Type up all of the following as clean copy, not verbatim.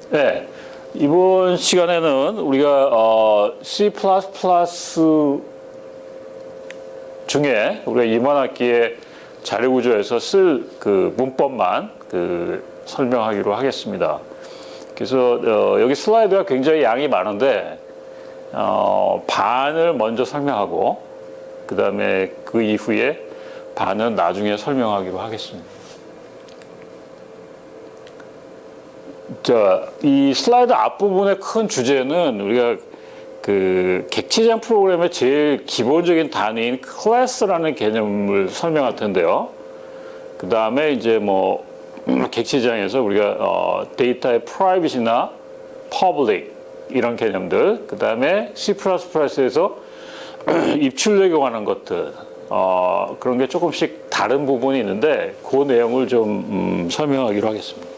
네, 이번 시간에는 우리가 C++ 중에 우리가 이번 학기에 자료 구조에서 쓸 그 문법만 설명하기로 하겠습니다. 그래서 여기 슬라이드가 굉장히 양이 많은데 반을 먼저 설명하고 그 다음에 그 이후에 반은 나중에 설명하기로 하겠습니다. 자, 이 슬라이드 앞부분의 큰 주제는 우리가 그 객체장 프로그램의 제일 기본적인 단위인 클래스라는 개념을 설명할 텐데요. 그 다음에 이제 뭐 객체장에서 우리가 데이터의 프라이빗이나 퍼블릭 이런 개념들, 그 다음에 C++에서 입출력에 관한 것들, 그런 게 조금씩 다른 부분이 있는데 그 내용을 좀 설명하기로 하겠습니다.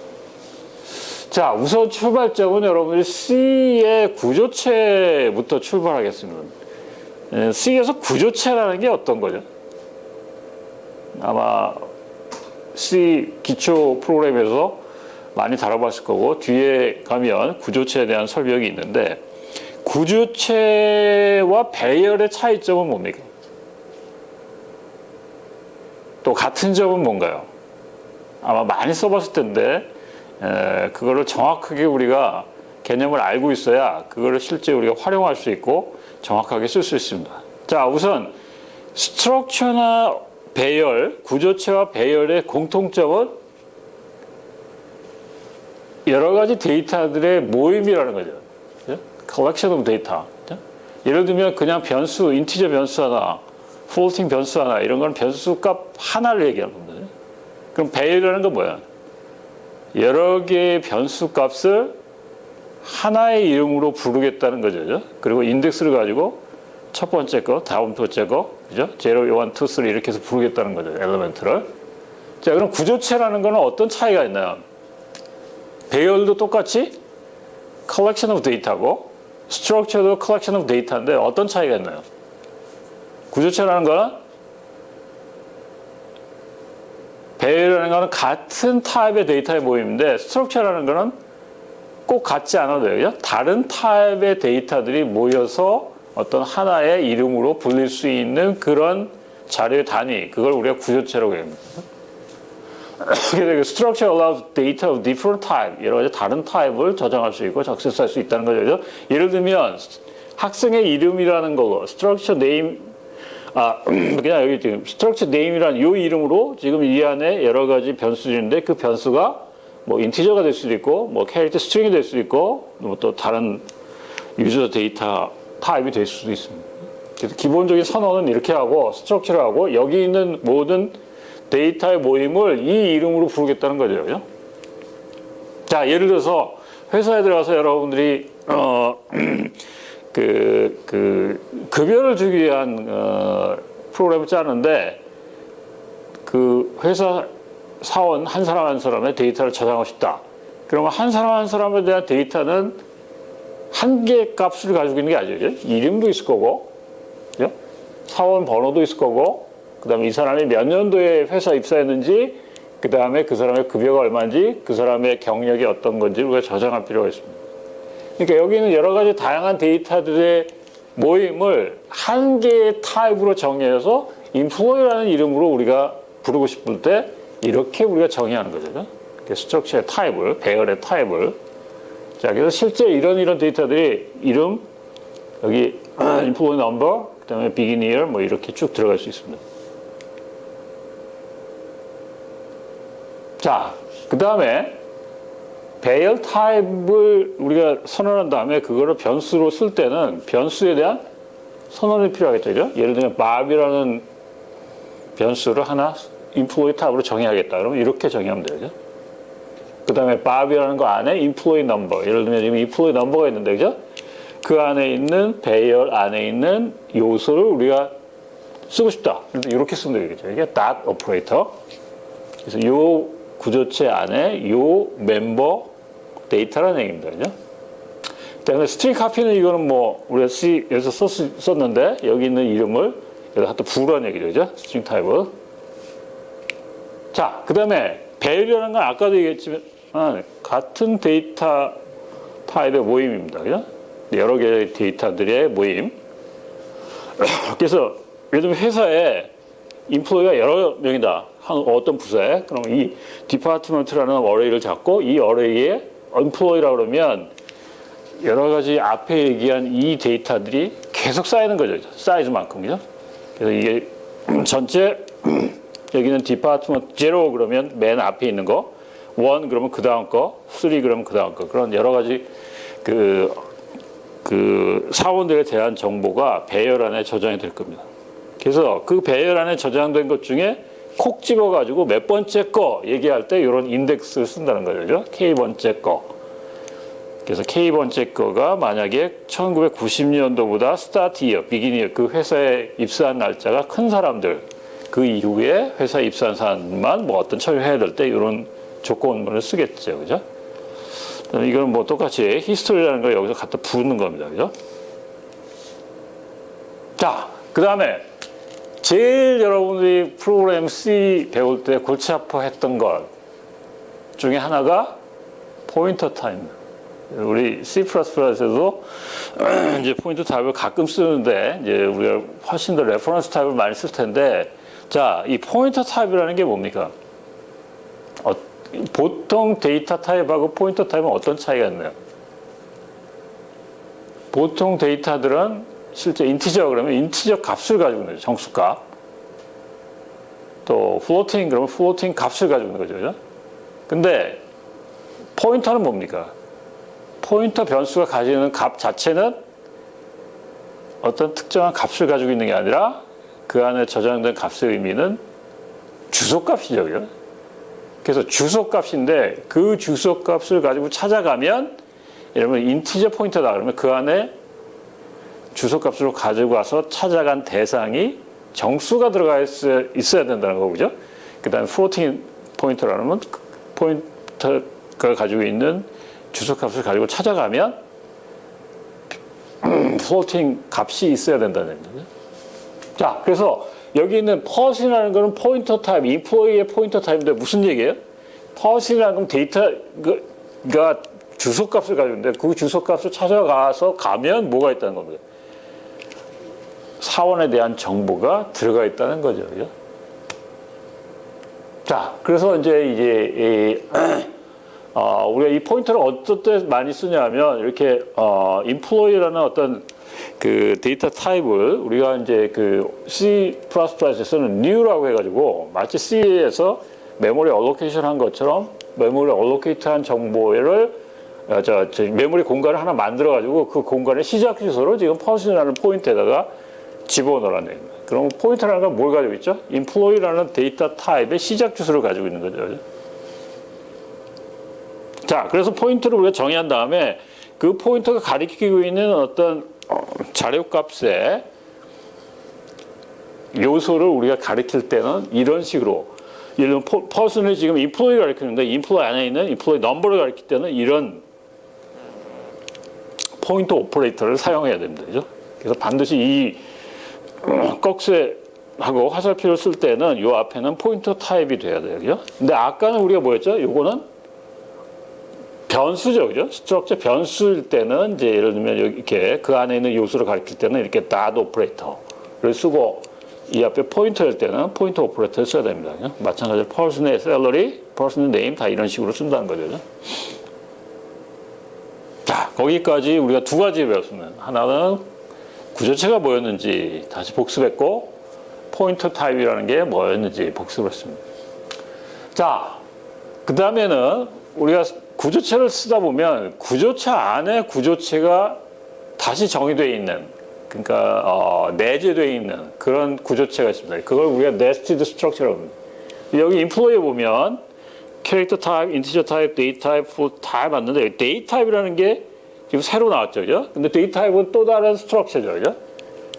자, 우선 출발점은 여러분들이 C의 구조체부터 출발하겠습니다. C에서 구조체라는 게 어떤 거죠? 아마 C 기초 프로그램에서 많이 다뤄봤을 거고 뒤에 가면 구조체에 대한 설명이 있는데 구조체와 배열의 차이점은 뭡니까? 또 같은 점은 뭔가요? 아마 많이 써봤을 텐데 그거를 정확하게 우리가 개념을 알고 있어야 그거를 실제 우리가 활용할 수 있고 정확하게 쓸 수 있습니다. 자, 우선 스트럭처나 배열, 구조체와 배열의 공통점은 여러 가지 데이터들의 모임이라는 거죠. collection of data. 예를 들면 그냥 변수, 인티저 변수 하나, floating 변수 하나 이런 건 변수 값 하나를 얘기하는 겁니다. 그럼 배열이라는 건 뭐야? 여러 개의 변수 값을 하나의 이름으로 부르겠다는 거죠. 그리고 인덱스를 가지고 첫 번째 거, 다음 번째 거, 그죠? 0, 1, 2, 3 이렇게 해서 부르겠다는 거죠. 엘리멘트를. 자, 그럼 구조체라는 거는 어떤 차이가 있나요? 배열도 똑같이 collection of data고, structure도 collection of data인데 어떤 차이가 있나요? 구조체라는 거는 배열이라는 거는 같은 타입의 데이터의 모임인데 스트럭처라는 거는 꼭 같지 않아도 돼요. 다른 타입의 데이터들이 모여서 어떤 하나의 이름으로 불릴 수 있는 그런 자료의 단위, 그걸 우리가 구조체라고 합니다. 그래서 structure allows data of different type, 여러 가지 다른 타입을 저장할 수 있고 적세할 수 있다는 거죠. 예를 들면 학생의 이름이라는 거, structure name, 그냥 여기 지금 structure name이란 이 이름으로 지금 이 안에 여러 가지 변수들인데 그 변수가 뭐 인티저가 될 수도 있고 뭐 캐릭터 스트링이 될 수도 있고 뭐 또 다른 유저 데이터 타입이 될 수도 있습니다. 그래서 기본적인 선언은 이렇게 하고 스트럭처를 하고 여기 있는 모든 데이터의 모임을 이 이름으로 부르겠다는 거죠. 그죠? 자, 예를 들어서 회사에 들어가서 여러분들이 급여를 주기 위한 프로그램을 짜는데 그 회사 사원 한 사람 한 사람의 데이터를 저장하고 싶다. 그러면 한 사람 한 사람에 대한 데이터는 한 개의 값을 가지고 있는 게 아니죠. 이름도 있을 거고, 그죠? 사원 번호도 있을 거고, 그 다음에 이 사람이 몇 년도에 회사 입사했는지, 그 다음에 그 사람의 급여가 얼마인지, 그 사람의 경력이 어떤 건지 우리가 저장할 필요가 있습니다. 그러니까 여기는 여러 가지 다양한 데이터들의 모임을 한 개의 타입으로 정의해서 employee라는 이름으로 우리가 부르고 싶을 때 이렇게 우리가 정의하는 거죠. 스트럭처의 타입을, 배열의 타입을. 자, 그래서 실제 이런 데이터들이 이름, 여기 employee number, 그 다음에 begin year 뭐 이렇게 쭉 들어갈 수 있습니다. 자, 그 다음에 배열 타입을 우리가 선언한 다음에 그거를 변수로 쓸 때는 변수에 대한 선언이 필요하겠죠. 그죠? 예를 들면 Bob이라는 변수를 하나 employee 타입으로 정의하겠다. 그러면 이렇게 정의하면 되죠. 그 다음에 Bob이라는 거 안에 employee number. 예를 들면 지금 employee number가 있는데, 그죠? 그 안에 있는 배열 안에 있는 요소를 우리가 쓰고 싶다. 이렇게 쓰면 되겠죠. 이게 dot operator. 그래서 요 구조체 안에 요 멤버 데이터라는 얘기입니다. 그죠? 그다음에 스트링 카피는 이거는 뭐 우리가 C에서 썼는데 여기 있는 이름을 여기다 또 부르라는 얘기죠. 그죠? 스트링 타입을. 자, 그 다음에 배열이라는 건 아까도 얘기했지만 같은 데이터 타입의 모임입니다. 그죠? 여러 개의 데이터들의 모임. 그래서 예를 들면 회사에 인플로이가 여러 명이다. 어떤 부서에. 그럼 이 디파트먼트라는 어레이를 잡고 이 어레이에 인플로이라고 그러면 여러 가지 앞에 얘기한 이 데이터들이 계속 쌓이는 거죠. 사이즈만큼. 그죠? 그래서 이게 전체 여기는 디파트먼트 0 그러면 맨 앞에 있는 거, 1 그러면 그 다음 거, 3 그러면 그 다음 거. 그런 여러 가지 그 사원들에 대한 정보가 배열 안에 저장이 될 겁니다. 그래서 그 배열 안에 저장된 것 중에 콕 집어가지고 몇 번째 거 얘기할 때 이런 인덱스를 쓴다는 거죠. K번째 거. 그래서 K번째 거가 만약에 1990년도보다 스타트 이어, 비긴 이어, 그 회사에 입사한 날짜가 큰 사람들, 그 이후에 회사에 입사한 사람만 뭐 어떤 처리를 해야 될 때 이런 조건문을 쓰겠죠. 그죠? 이거는 뭐 똑같이 히스토리라는 걸 여기서 갖다 부는 겁니다. 그죠? 자, 그 다음에 제일 여러분들이 프로그램 C 배울 때 골치 아파했던 것 중에 하나가 포인터 타임. 우리 C++에서도 이제 포인터 타입을 가끔 쓰는데 이제 우리가 훨씬 더 레퍼런스 타입을 많이 쓸 텐데, 자, 이 포인터 타입이라는 게 뭡니까? 보통 데이터 타입하고 포인터 타입은 어떤 차이가 있나요? 보통 데이터들은 실제 인티저 그러면 인티저 값을 가지고 있는 거죠. 정수값. 또 플로팅 그러면 플로팅 값을 가지고 있는 거죠. 근데 포인터는 뭡니까? 포인터 변수가 가지는 값 자체는 어떤 특정한 값을 가지고 있는 게 아니라 그 안에 저장된 값의 의미는 주소값이죠. 그죠? 그래서 주소값인데 그 주소값을 가지고 찾아가면 예를 들면 인티저 포인터다 그러면 그 안에 주소값으로 가지고 와서 찾아간 대상이 정수가 들어가 있어야 된다는 거죠. 그 다음에 플로팅 포인터라는 포인터가 가지고 있는 주소값을 가지고 찾아가면 플로팅 값이 있어야 된다는 거죠. 자, 그래서 여기 있는 퍼슨이라는 거는 포인터 타입, 인플로이의 포인터 타입인데 무슨 얘기예요? 퍼슨이라는 건 데이터가 주소값을 가지고 있는데 그 주소값을 찾아가서 가면 뭐가 있다는 겁니다. 사원에 대한 정보가 들어가 있다는 거죠. 그죠? 자, 그래서 이제 우리가 이 포인터를 어떨 때 많이 쓰냐면 이렇게 employee라는 어떤 그 데이터 타입을 우리가 이제 그 C++에서는 new라고 해가지고 마치 C에서 메모리 allocation 한 것처럼 메모리 allocate한 정보를 메모리 공간을 하나 만들어가지고 그 공간의 시작 주소를 지금 퍼슨이라는 포인트에다가 집어넣으라는 얘기입니다. 그럼 포인터라는 건 뭘 가지고 있죠? employee라는 데이터 타입의 시작 주소를 가지고 있는 거죠. 자, 그래서 포인터를 우리가 정의한 다음에 그 포인터가 가리키고 있는 어떤 자료값의 요소를 우리가 가리킬 때는 이런 식으로 예를 들면 퍼슨을 지금 인플로이를 가리키는데 인플로이 안에 있는 인플로이 넘버를 가리킬 때는 이런 포인터 오퍼레이터를 사용해야 됩니다. 그죠? 그래서 반드시 이 꺽쇠하고 화살표를 쓸 때는 이 앞에는 포인터 타입이 돼야 돼요. 그죠? 근데 아까는 우리가 뭐였죠? 요거는 변수죠. 그죠? 스트럭처 변수일 때는 이제 예를 들면 이렇게 그 안에 있는 요소를 가리킬 때는 이렇게 dot 오퍼레이터를 쓰고 이 앞에 포인터일 때는 포인터 오퍼레이터를 써야 됩니다. 그죠? 마찬가지로 person의 salary, person의 name 다 이런 식으로 쓴다는 거죠. 그죠? 자, 거기까지 우리가 두 가지 배웠습니다. 하나는 구조체가 뭐였는지 다시 복습했고 포인터 타입이라는 게 뭐였는지 복습했습니다. 자, 그 다음에는 우리가 구조체를 쓰다 보면 구조체 안에 구조체가 다시 정의되어 있는 그러니까 내재되어 있는 그런 구조체가 있습니다. 그걸 우리가 nested structure라고 합니다. 여기 인플로이에 보면 캐릭터 타입, 인티저 타입, 데이터 타입, float 타입 맞는데 데이터 타입이라는 게 지금 새로 나왔죠. 그죠? 근데 데이터 타입은 또 다른 스트럭처죠. 그죠?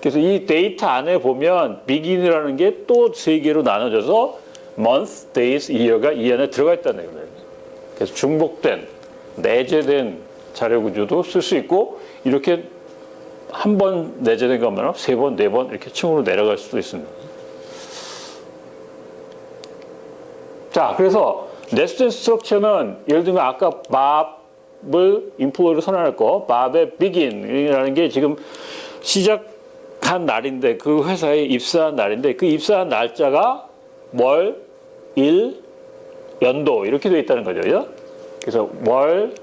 그래서 이 데이터 안에 보면 begin이라는 게 또 세 개로 나눠져서 month, days, year가 이 안에 들어가 있다는 얘기예요. 그래서 중복된, 내재된 자료 구조도 쓸 수 있고 이렇게 한 번 내재된 거면 세 번, 네 번 이렇게 층으로 내려갈 수도 있습니다. 자, 그래서 nested 스트럭처는 예를 들면 아까 밥을 employee로 선언했고 밥의 begin이라는 게 지금 시작한 날인데 그 회사에 입사한 날인데 그 입사한 날짜가 월, 일, 연도 이렇게 되어 있다는 거죠. 그죠? 그래서 월,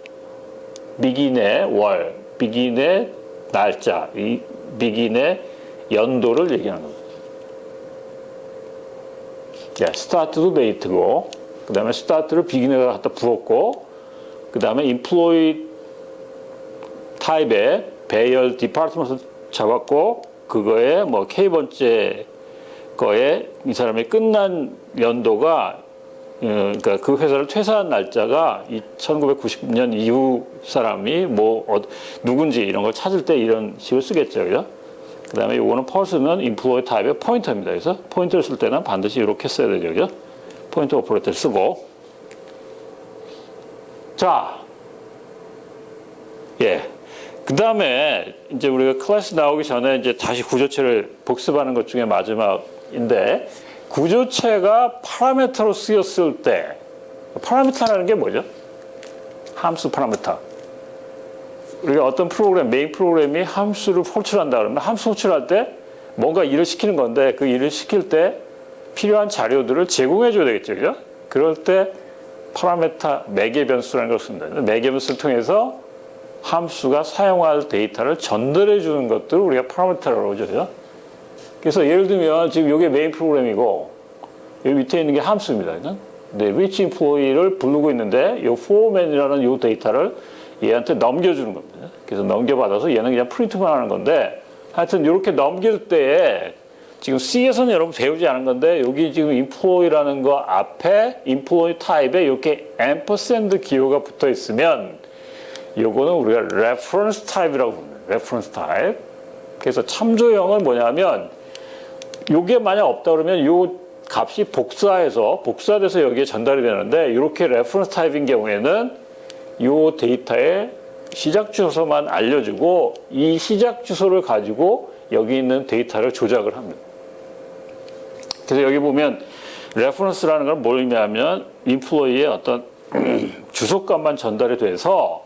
begin의 월, begin의 날짜, 이 begin의 연도를 얘기하는 겁니다. start도 date고 그 다음에 start를 begin에다 갖다 부었고 그 다음에 employee 타입의 배열 디파트먼트 잡았고 그거에 뭐 K번째 거에 이 사람이 끝난 연도가 그러니까 그 회사를 퇴사한 날짜가 1990년 이후 사람이 누군지 이런 걸 찾을 때 이런 식으로 쓰겠죠. 그죠? 그 다음에 이거는 펄스는 인플로이 타입의 포인터입니다. 그래서 포인터를 쓸 때는 반드시 이렇게 써야 되죠. 그죠? 포인터 오퍼레이터를 쓰고. 자. 그 다음에 이제 우리가 클래스 나오기 전에 이제 다시 구조체를 복습하는 것 중에 마지막인데 구조체가 파라미터로 쓰였을 때 파라미터라는 게 뭐죠? 함수 파라미터. 우리가 어떤 프로그램, 메인 프로그램이 함수를 호출한다 그러면 함수 호출할 때 뭔가 일을 시키는 건데 그 일을 시킬 때 필요한 자료들을 제공해 줘야 되겠죠. 그죠? 그럴 때 파라미터 매개 변수라는 걸 씁니다. 매개 변수를 통해서 함수가 사용할 데이터를 전달해 주는 것들을 우리가 파라미터라고 그러죠. 그래서 예를 들면 지금 이게 메인 프로그램이고 여기 밑에 있는 게 함수입니다. 근데 which employee를 부르고 있는데 이 forman이라는 이 데이터를 얘한테 넘겨주는 겁니다. 그래서 넘겨받아서 얘는 그냥 프린트만 하는 건데 하여튼 이렇게 넘길 때에 지금 C에서는 여러분 배우지 않은 건데 여기 지금 employee라는 거 앞에 employee 타입에 이렇게 ampersand 기호가 붙어 있으면 요거는 우리가 reference 타입이라고 부릅니다. reference 타입. 그래서 참조형은 뭐냐면 요게 만약 없다 그러면 요 값이 복사돼서 여기에 전달이 되는데 이렇게 reference 타입인 경우에는 요 데이터의 시작 주소만 알려주고 이 시작 주소를 가지고 여기 있는 데이터를 조작을 합니다. 그래서 여기 보면 reference라는 건 뭘 의미하면 employee의 어떤 주소값만 전달이 돼서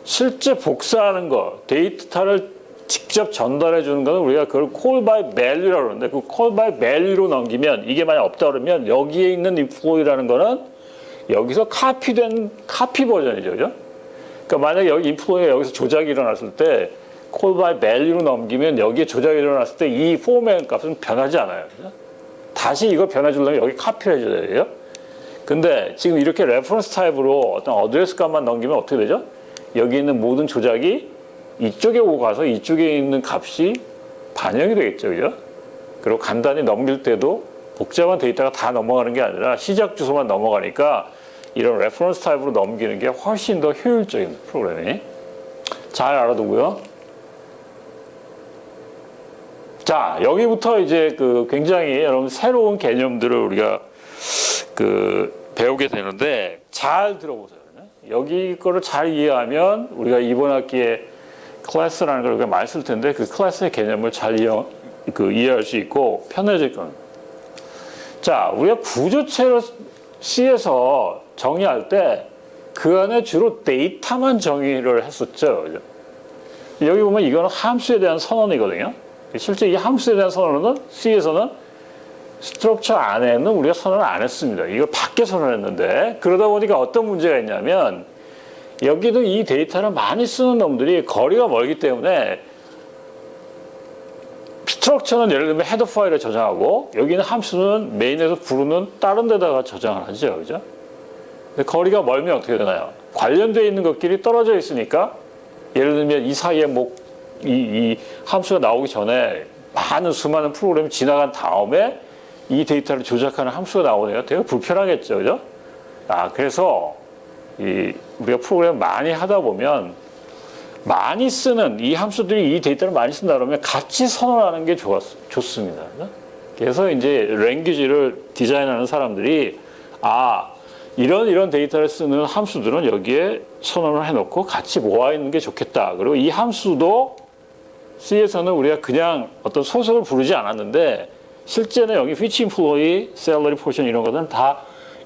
실제 복사하는 거, 데이터를 직접 전달해 주는 거는 우리가 그걸 call by value라고 그러는데 그 call by value로 넘기면 이게 만약 없다 그러면 여기에 있는 employee라는 거는 여기서 카피된 카피 버전이죠. 그죠? 그러니까 만약에 여기 employee가 여기서 조작이 일어났을 때 call by value로 넘기면 여기에 조작이 일어났을 때 이 포맷 값은 변하지 않아요. 그죠? 다시 이거 변해주려면 여기 카피를 해줘야 돼요. 근데 지금 이렇게 레퍼런스 타입으로 어떤 어드레스 값만 넘기면 어떻게 되죠? 여기 있는 모든 조작이 이쪽에 오고 가서 이쪽에 있는 값이 반영이 되겠죠. 그죠? 그리고 간단히 넘길 때도 복잡한 데이터가 다 넘어가는 게 아니라 시작 주소만 넘어가니까 이런 레퍼런스 타입으로 넘기는 게 훨씬 더 효율적인 프로그램이. 잘 알아두고요. 자, 여기부터 이제 그 굉장히 여러분 새로운 개념들을 우리가 배우게 되는데 잘 들어보세요. 여기 거를 잘 이해하면 우리가 이번 학기에 클래스라는 걸 우리가 많이 쓸 텐데 그 클래스의 개념을 잘 이해할 수 있고 편해질 겁니다. 자, 우리가 구조체를 C에서 정의할 때 그 안에 주로 데이터만 정의를 했었죠. 그죠? 여기 보면 이거는 함수에 대한 선언이거든요. 실제 이 함수에 대한 선언은 C에서는 스트럭처 안에는 우리가 선언을 안 했습니다. 이걸 밖에 선언했는데 그러다 보니까 어떤 문제가 있냐면 여기도 이 데이터를 많이 쓰는 놈들이 거리가 멀기 때문에 스트럭처는 예를 들면 헤더 파일에 저장하고 여기는 함수는 메인에서 부르는 다른 데다가 저장을 하죠. 그죠? 근데 거리가 멀면 어떻게 되나요? 관련되어 있는 것끼리 떨어져 있으니까 예를 들면 이 사이에 이 함수가 나오기 전에 수많은 프로그램이 지나간 다음에 이 데이터를 조작하는 함수가 나오니까 되게 불편하겠죠. 그죠? 그래서 우리가 프로그램 많이 하다 보면 많이 쓰는 이 함수들이 이 데이터를 많이 쓴다 그러면 같이 선언하는 게 좋습니다. 그래서 이제 랭귀지를 디자인하는 사람들이 이런 데이터를 쓰는 함수들은 여기에 선언을 해놓고 같이 모아 있는 게 좋겠다. 그리고 이 함수도 C에서는 우리가 그냥 어떤 소속을 부르지 않았는데 실제는 여기 which employee, salary portion 이런 것은 다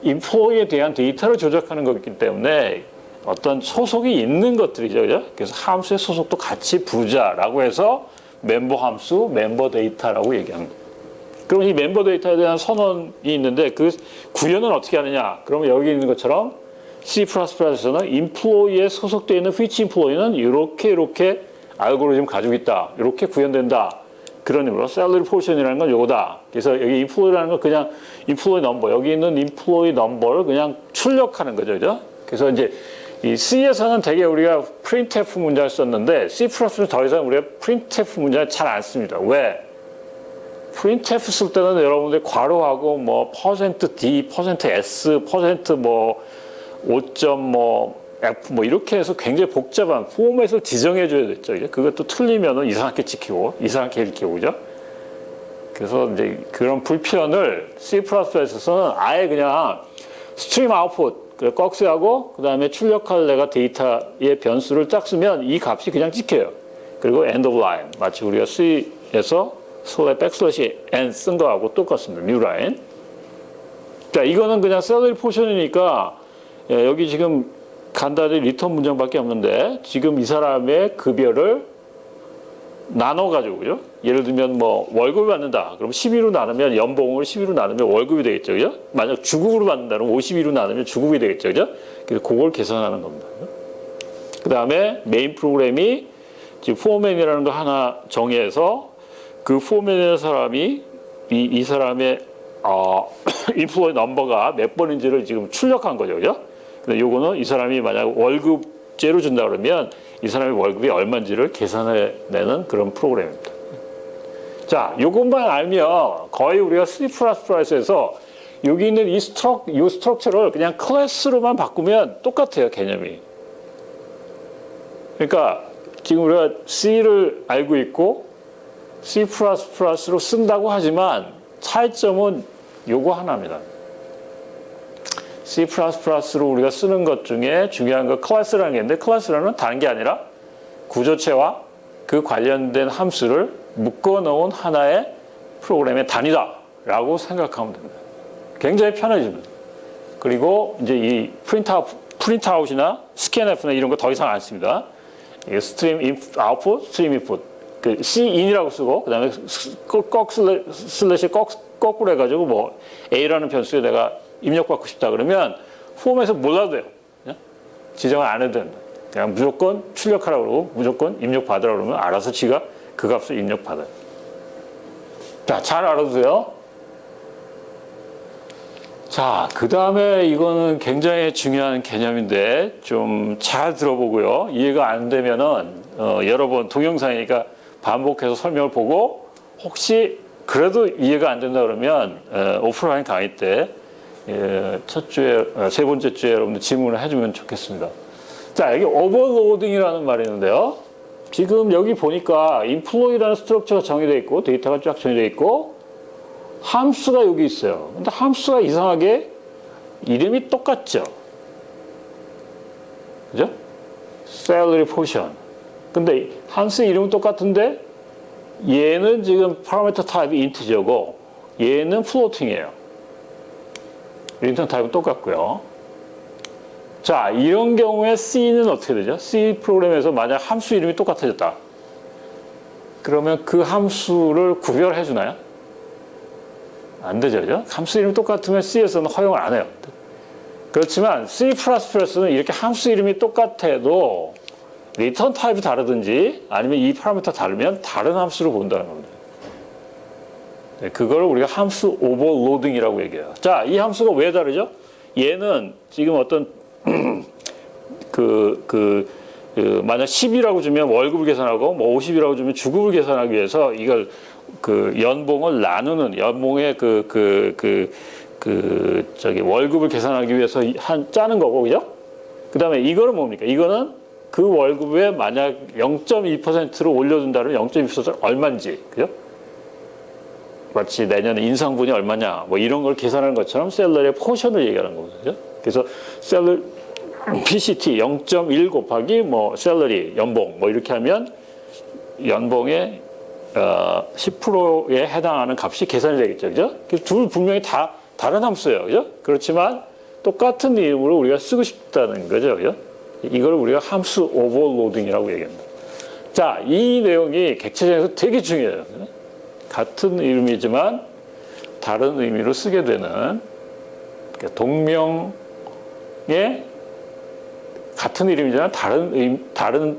employee에 대한 데이터를 조작하는 거기 때문에 어떤 소속이 있는 것들이죠. 그죠? 그래서 함수의 소속도 같이 부르자라고 해서 멤버 함수, 멤버 데이터라고 얘기합니다. 그럼 이 멤버 데이터에 대한 선언이 있는데 그 구현은 어떻게 하느냐? 그러면 여기 있는 것처럼 C++에서는 employee에 소속되어 있는 which employee는 이렇게 알고리즘 가지고 있다. 이렇게 구현된다. 그런 의미로 salary portion이라는 건 요거다. 그래서 여기 employee라는 건 그냥 employee number, 여기 있는 employee number를 그냥 출력하는 거죠. 그죠? 그래서 이제 이 C에서는 되게 우리가 printf 문장을 썼는데 C++는 더 이상 우리가 printf 문장을 잘 안 씁니다. 왜? printf 쓸 때는 여러분들이 괄호하고 뭐 %d, %s, 뭐 5점 뭐 F 뭐 이렇게 해서 굉장히 복잡한 포맷을 지정해 줘야 됐죠. 그것도 틀리면은 이상하게 찍히고 이상하게 읽히고 그죠? 그래서 이제 그런 불편을 C++에서는 아예 그냥 스트림 아웃풋 꺽쇠하고 그다음에 출력할 내가 데이터의 변수를 딱 쓰면 이 값이 그냥 찍혀요. 그리고 end of line 마치 우리가 C에서 \n 쓴 거하고 똑같습니다. new line. 자, 이거는 그냥 셀러리 포션이니까 여기 지금 간단히 리턴 문장밖에 없는데 지금 이 사람의 급여를 나눠가지고 그죠? 예를 들면 뭐 월급을 받는다. 그럼 12로 나누면 연봉을 12로 나누면 월급이 되겠죠. 그죠? 만약 주급으로 받는다면 52로 나누면 주급이 되겠죠. 그죠? 그래서 그걸 계산하는 겁니다. 그 다음에 메인 프로그램이 지금 포맨이라는 거 하나 정해서 그 포맨의 사람이 이 사람의 인플로이 넘버가 몇 번인지를 지금 출력한 거죠. 그죠? 근데 요거는 이 사람이 만약 월급제로 준다 그러면 이 사람의 월급이 얼마인지를 계산해내는 그런 프로그램입니다. 자, 요것만 알면 거의 우리가 C++에서 여기 있는 이 스트럭처를 그냥 클래스로만 바꾸면 똑같아요, 개념이. 그러니까 지금 우리가 C를 알고 있고 C++로 쓴다고 하지만 차이점은 요거 하나입니다. C++로 우리가 쓰는 것 중에 중요한 거 클래스라는 게 있는데 클래스라는 건 다른 게 아니라 구조체와 그 관련된 함수를 묶어놓은 하나의 프로그램의 단위다라고 생각하면 됩니다. 굉장히 편해집니다. 그리고 이제 이 프린트아웃이나 스캔F나 이런 거 더 이상 안 씁니다. 스트림 아웃풋, 스트림 인풋, 그 C인이라고 쓰고 그다음에 슬래시 거꾸로 해가지고 뭐 A라는 변수에 내가 입력받고 싶다 그러면 폼에서 몰라도 돼요. 지정을 안 해도 됩니다. 그냥 무조건 출력하라고 그러고 무조건 입력받으라고 그러면 알아서 지가 그 값을 입력받아요. 자, 잘 알아두세요. 자, 그 다음에 이거는 굉장히 중요한 개념인데 좀 잘 들어보고요. 이해가 안 되면은 여러 번 동영상이니까 반복해서 설명을 보고 혹시 그래도 이해가 안 된다 그러면 오프라인 강의 때 첫 주에 세 번째 주에 여러분들 질문을 해주면 좋겠습니다. 자, 여기 오버로딩이라는 말이 있는데요. 지금 여기 보니까 인플로이라는 스트럭처가 정의되어 있고 데이터가 쫙 정의되어 있고 함수가 여기 있어요. 근데 함수가 이상하게 이름이 똑같죠. 그죠? salary portion. 근데 함수 이름은 똑같은데 얘는 지금 파라미터 타입이 인티저고 얘는 플로팅이에요. 리턴 타입은 똑같고요. 자, 이런 경우에 C는 어떻게 되죠? C 프로그램에서 만약 함수 이름이 똑같아졌다. 그러면 그 함수를 구별해 주나요? 안 되죠, 그죠? 함수 이름이 똑같으면 C에서는 허용을 안 해요. 그렇지만 C++는 이렇게 함수 이름이 똑같아도 리턴 타입이 다르든지 아니면 이 파라미터 다르면 다른 함수를 본다는 겁니다. 네, 그걸 우리가 함수 오버로딩이라고 얘기해요. 자, 이 함수가 왜 다르죠? 얘는 지금 어떤 만약 10이라고 주면 월급을 계산하고 뭐 50이라고 주면 주급을 계산하기 위해서 이걸 그 연봉을 나누는 연봉의 월급을 계산하기 위해서 짜는 거고, 그죠? 그 다음에 이거는 뭡니까? 이거는 그 월급에 만약 0.2%로 올려준다면 0.2% 얼마인지, 그죠? 마치 내년에 인상분이 얼마냐, 뭐 이런 걸 계산하는 것처럼 셀러리의 포션을 얘기하는 거거든요. 그래서 셀러 PCT 0.1 곱하기 뭐 셀러리 연봉 뭐 이렇게 하면 연봉의 10%에 해당하는 값이 계산이 되겠죠, 그죠? 그래서 둘 분명히 다 다른 함수예요, 그죠? 그렇지만 똑같은 이름으로 우리가 쓰고 싶다는 거죠, 그죠? 이걸 우리가 함수 오버로딩이라고 얘기합니다. 자, 이 내용이 객체적에서 되게 중요해요. 같은 이름이지만 다른 의미로 쓰게 되는, 그러니까 동명의 같은 이름이지만 다른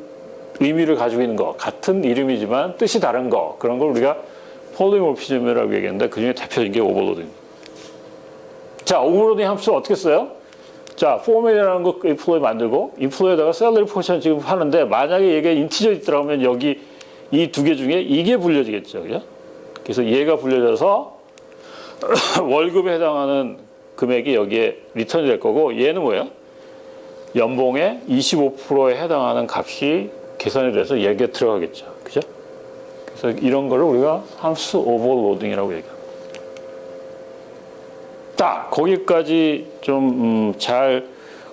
의미를 가지고 있는 거, 같은 이름이지만 뜻이 다른 거, 그런 걸 우리가 폴리모피즘이라고 얘기하는데 그 중에 대표적인 게 오버로딩. 자, 오버로딩 함수 어떻게 써요? 자, 포맷이라는 거 인플로에 만들고 인플로에다가 셀러리 포션 지금 하는데 만약에 얘가 인티저 있더라면 여기 이 두 개 중에 이게 불려지겠죠. 그죠? 그래서 얘가 불려져서 월급에 해당하는 금액이 여기에 리턴이 될 거고 얘는 뭐예요? 연봉의 25%에 해당하는 값이 계산이 돼서 여기에 들어가겠죠. 그죠? 그래서 이런 거를 우리가 함수 오버로딩이라고 얘기합니다. 자, 거기까지 좀 잘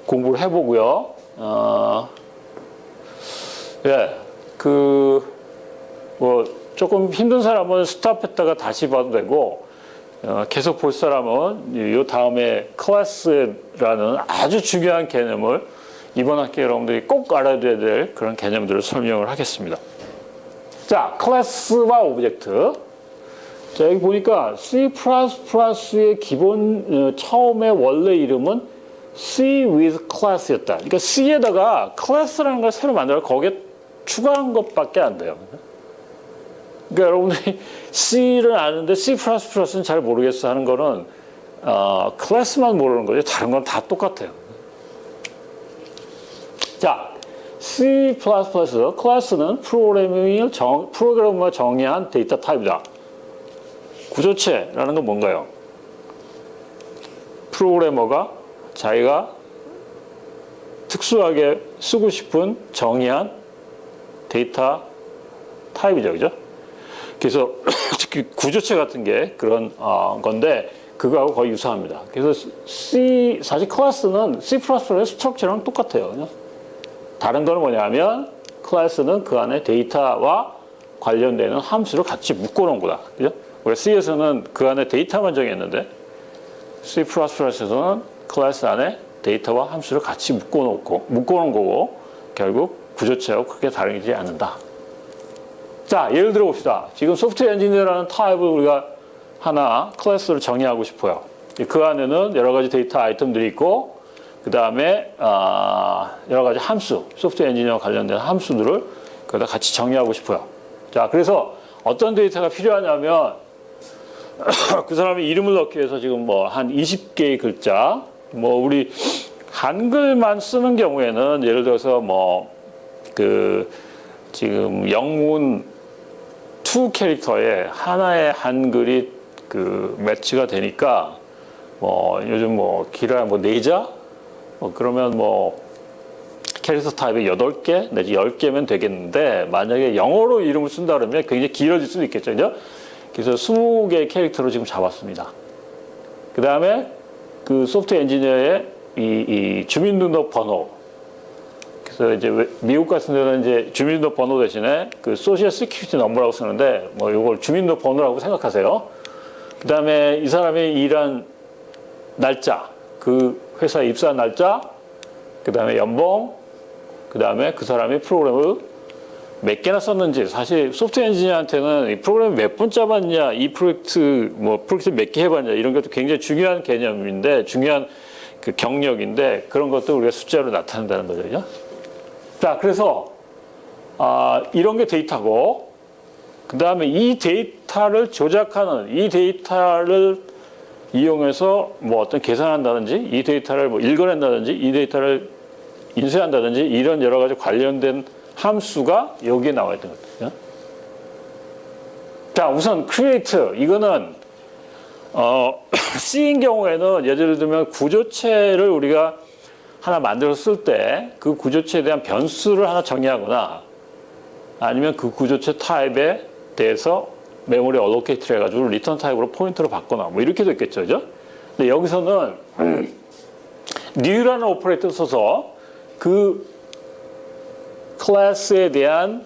공부를 해보고요. 예, 뭐 조금 힘든 사람은 스탑했다가 다시 봐도 되고, 계속 볼 사람은 요 다음에 클래스라는 아주 중요한 개념을 이번 학기 여러분들이 꼭 알아야 될 그런 개념들을 설명을 하겠습니다. 자, 클래스와 오브젝트. 자, 여기 보니까 C++의 기본 처음에 원래 이름은 C with class였다. 그러니까 C에다가 class라는 걸 새로 만들어 거기에 추가한 것밖에 안 돼요. 그러니까 여러분들이 C를 아는데 C++는 잘 모르겠어 하는 거는 클래스만 모르는 거죠. 다른 건 다 똑같아요. 자, C++ 클래스는 프로그래머가 정의한 데이터 타입이다. 구조체라는 건 뭔가요? 프로그래머가 자기가 특수하게 쓰고 싶은 정의한 데이터 타입이죠. 그죠? 그래서 특히 구조체 같은 게 그런 건데 그거하고 거의 유사합니다. 그래서 사실 클래스는 C++의 스트럭처랑 똑같아요. 그죠? 다른 건 뭐냐면 클래스는 그 안에 데이터와 관련되는 함수를 같이 묶어놓은 거다. 그죠? 우리 C에서는 그 안에 데이터만 정했는데 C++에서는 클래스 안에 데이터와 함수를 같이 묶어놓은 거고 결국 구조체하고 크게 다르지 않는다. 자, 예를 들어 봅시다. 지금 소프트웨어 엔지니어라는 타입을 우리가 하나 클래스를 정의하고 싶어요. 그 안에는 여러 가지 데이터 아이템들이 있고 그 다음에 여러 가지 함수, 소프트웨어 엔지니어와 관련된 함수들을 거기다 같이 정의하고 싶어요. 자, 그래서 어떤 데이터가 필요하냐면 그 사람이 이름을 넣기 위해서 지금 뭐 한 20개의 글자, 뭐 우리 한글만 쓰는 경우에는 예를 들어서 뭐 지금 영문 2 캐릭터에 하나의 한글이 매치가 되니까 뭐 요즘 뭐 길어야 뭐 4자? 그러면 뭐 캐릭터 타입이 8개 내지 10개면 되겠는데 만약에 영어로 이름을 쓴다 그러면 굉장히 길어질 수도 있겠죠. 그죠? 그래서 20개의 캐릭터로 지금 잡았습니다. 그 다음에 그 소프트웨어 엔지니어의 이 주민등록번호. 그래서 이제 미국 같은 데는 이제 주민등록번호 대신에 그 소셜 시큐리티 넘버라고 쓰는데 뭐 이걸 주민등록번호라고 생각하세요. 그 다음에 이 사람이 일한 날짜, 그 회사에 입사한 날짜, 그 다음에 연봉, 그 다음에 그 사람이 프로그램을 몇 개나 썼는지. 사실 소프트웨어 엔지니어한테는 이 프로그램 몇 번 짜봤냐, 이 프로젝트 몇 개 해봤냐 이런 것도 굉장히 중요한 개념인데 중요한 그 경력인데 그런 것도 우리가 숫자로 나타낸다는 거죠. 자, 그래서 이런 게 데이터고 그 다음에 이 데이터를 조작하는 이 데이터를 이용해서 뭐 어떤 계산한다든지 이 데이터를 뭐 읽어낸다든지 이 데이터를 인쇄한다든지 이런 여러 가지 관련된 함수가 여기에 나와 있는 거죠. 자, 우선 create 이거는 C인 경우에는 예를 들면 구조체를 우리가 하나 만들어서 쓸 때 그 구조체에 대한 변수를 하나 정의하거나 아니면 그 구조체 타입에 대해서 메모리 얼로케이트를 해가지고 리턴 타입으로 포인트로 바꿔놔 뭐 이렇게 됐겠죠. 그죠? 근데 여기서는 new라는 오퍼레이터를 써서 그 클래스에 대한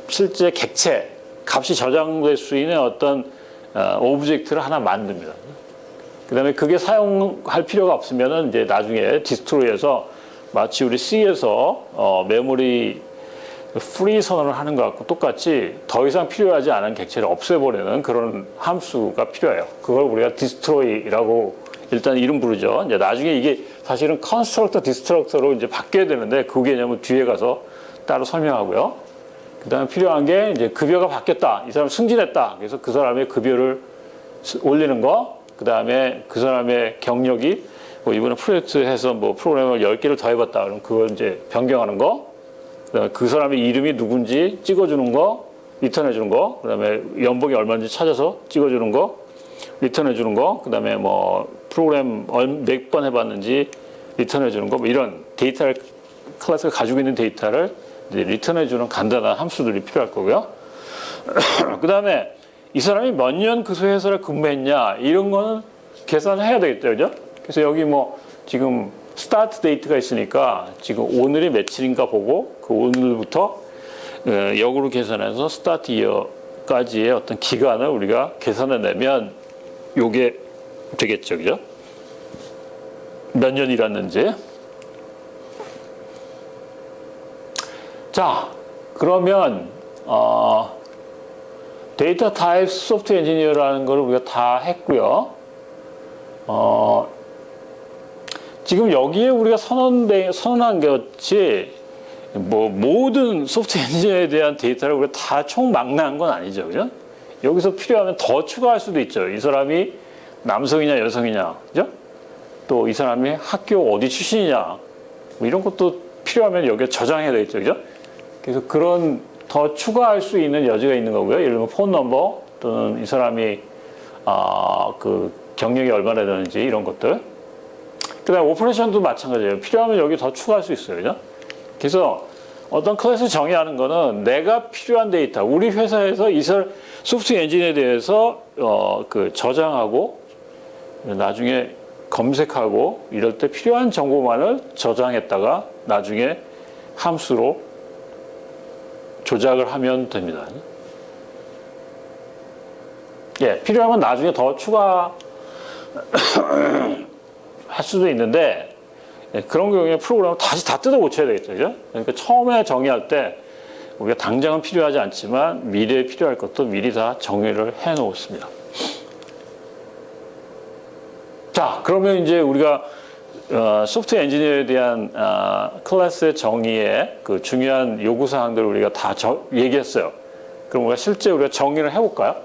실제 객체, 값이 저장될 수 있는 어떤 오브젝트를 하나 만듭니다. 그 다음에 그게 사용할 필요가 없으면은 이제 나중에 디스트로이에서 마치 우리 C에서 메모리 프리 선언을 하는 것 같고 똑같이 더 이상 필요하지 않은 객체를 없애버리는 그런 함수가 필요해요. 그걸 우리가 destroy라고 일단 이름 부르죠. 이제 나중에 이게 사실은 constructor, destructor로 이제 바뀌어야 되는데 그 개념은 뒤에 가서 따로 설명하고요. 그 다음에 필요한 게 이제 급여가 바뀌었다. 이 사람 승진했다. 그래서 그 사람의 급여를 올리는 거. 그 다음에 그 사람의 경력이 뭐 이번에 프로젝트해서 뭐 프로그램을 10개를 더 해봤다. 그럼 그걸 이제 변경하는 거. 그다음에 그 사람의 이름이 누군지 찍어주는 거, 리턴해주는 거, 그다음에 연봉이 얼마인지 찾아서 찍어주는 거, 리턴해주는 거, 그다음에 뭐 프로그램 몇 번 해봤는지 리턴해주는 거, 뭐 이런 데이터를 클래스가 가지고 있는 데이터를 이제 리턴해주는 간단한 함수들이 필요할 거고요. 그다음에 이 사람이 몇 년 그 회사를 근무했냐 이런 거는 계산해야 되겠죠, 그죠? 그래서 여기 뭐 지금 스타트 데이트가 있으니까 지금 오늘이 며칠인가 보고 그 오늘부터 역으로 계산해서 스타트 이어까지의 어떤 기간을 우리가 계산해내면 요게 되겠죠, 그죠? 몇 년 일했는지. 자, 그러면 데이터 타입 소프트웨어 엔지니어라는 걸 우리가 다 했고요. 지금 여기에 우리가 선언한 것이 뭐 모든 소프트웨어 엔지니어에 대한 데이터를 우리가 다 총망라한 건 아니죠, 그죠? 여기서 필요하면 더 추가할 수도 있죠. 이 사람이 남성이냐 여성이냐, 그죠? 또 이 사람이 학교 어디 출신이냐, 뭐 이런 것도 필요하면 여기에 저장해야 되겠죠, 그죠? 그래서 그런 더 추가할 수 있는 여지가 있는 거고요. 예를 들면 폰 넘버 또는 이 사람이 그 경력이 얼마나 되는지 이런 것들. 그다음에 오퍼레이션도 마찬가지예요. 필요하면 여기 더 추가할 수 있어요, 그죠? 그래서 어떤 클래스 정의하는 거는 내가 필요한 데이터, 우리 회사에서 이 소프트웨어 엔진에 대해서 그 저장하고 나중에 검색하고 이럴 때 필요한 정보만을 저장했다가 나중에 함수로 조작을 하면 됩니다. 예, 필요하면 나중에 더 추가 할 수도 있는데 그런 경우에 프로그램을 다시 다 뜯어 고쳐야 되겠죠, 그죠? 그러니까 처음에 정의할 때 우리가 당장은 필요하지 않지만 미래에 필요할 것도 미리 다 정의를 해 놓습니다. 자, 그러면 이제 우리가 소프트웨어 엔지니어에 대한 클래스의 정의의 그 중요한 요구사항들을 우리가 다 얘기했어요. 그럼 우리가 실제 우리가 정의를 해볼까요?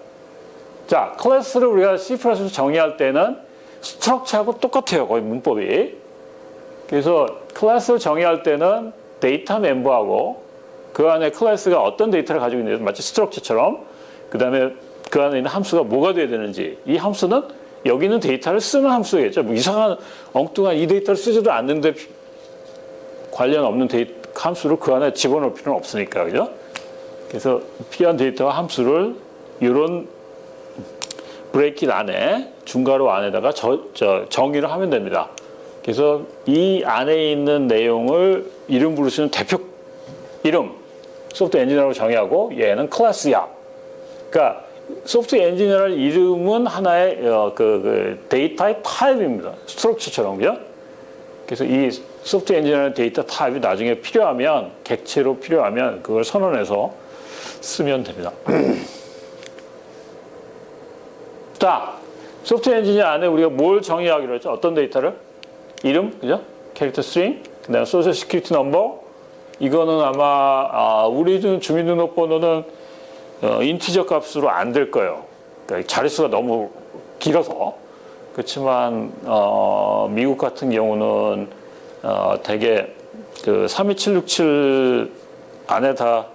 자, 클래스를 우리가 C++에서 정의할 때는 스트럭처하고 똑같아요, 거의 문법이. 그래서 클래스를 정의할 때는 데이터 멤버하고 그 안에 클래스가 어떤 데이터를 가지고 있는지 마치 스트럭처처럼 그 다음에 그 안에 있는 함수가 뭐가 돼야 되는지 이 함수는 여기 있는 데이터를 쓰는 함수겠죠. 뭐 이상한 엉뚱한 이 데이터를 쓰지도 않는데 관련 없는 함수를 그 안에 집어넣을 필요는 없으니까, 그죠? 그래서 필요한 데이터와 함수를 이런 브레이킷 안에 중괄호 안에다가 정의를 하면 됩니다. 그래서 이 안에 있는 내용을 이름 부를 수 있는 대표 이름 소프트웨어 엔지니어라고 정의하고 얘는 클래스야. 그러니까 소프트웨어 엔지니어라는 이름은 하나의 그 데이터의 타입입니다. 스트럭처처럼, 그죠? 그래서 이 소프트웨어 엔지니어라는 데이터 타입이 나중에 필요하면 객체로 필요하면 그걸 선언해서 쓰면 됩니다. 자, 소프트웨어 엔지니어 안에 우리가 뭘 정의하기로 했죠? 어떤 데이터를? 이름, 그죠? 캐릭터 스트링, 그다음에 소셜 시큐리티 넘버. 이거는 아마 우리 주민등록번호는 인티저 값으로 안 될 거예요. 그러니까 자릿수가 너무 길어서. 그렇지만 미국 같은 경우는 대개 그 32767 안에 다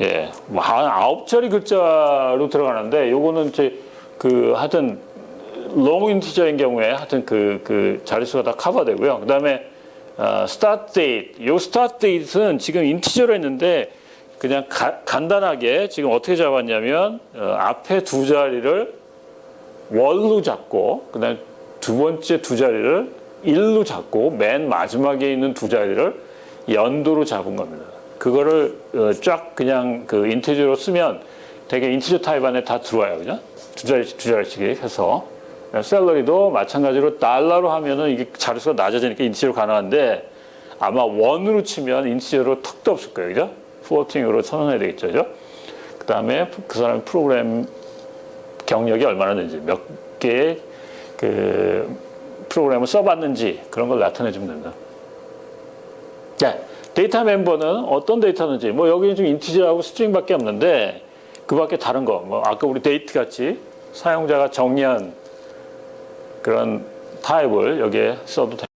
예, 뭐 한 9자리 글자로 들어가는데 요거는 이제 그 하여튼 롱 인티저인 경우에 하여튼 그 자릿수가 다 커버되고요. 그다음에 스타트 데이트. 요 스타트 데이트는 지금 인티저로 했는데 그냥 간단하게 지금 어떻게 잡았냐면 앞에 두 자리를 월로 잡고 그다음에 두 번째 두 자리를 일로 잡고 맨 마지막에 있는 두 자리를 연도로 잡은 겁니다. 그거를 쫙 그냥 그 인티저로 쓰면 되게 인티저 타입 안에 다 들어와요, 그죠? 두 자리씩 해서 샐러리도 마찬가지로 달러로 하면은 이게 자릿수가 낮아지니까 인치로 가능한데 아마 원으로 치면 인치로 턱도 없을 거예요. 그죠? 플로팅으로 선언해야 되겠죠. 그죠? 그 다음에 그 사람의 프로그램 경력이 얼마나 되는지, 몇 개의 그 프로그램을 써봤는지 그런 걸 나타내주면 된다. 네. 데이터 멤버는 어떤 데이터든지, 뭐 여기는 좀 인티저하고 스트링밖에 없는데 그 밖에 다른 거, 뭐 아까 우리 데이트 같이 사용자가 정의한 그런 타입을 여기에 써도 됩니다.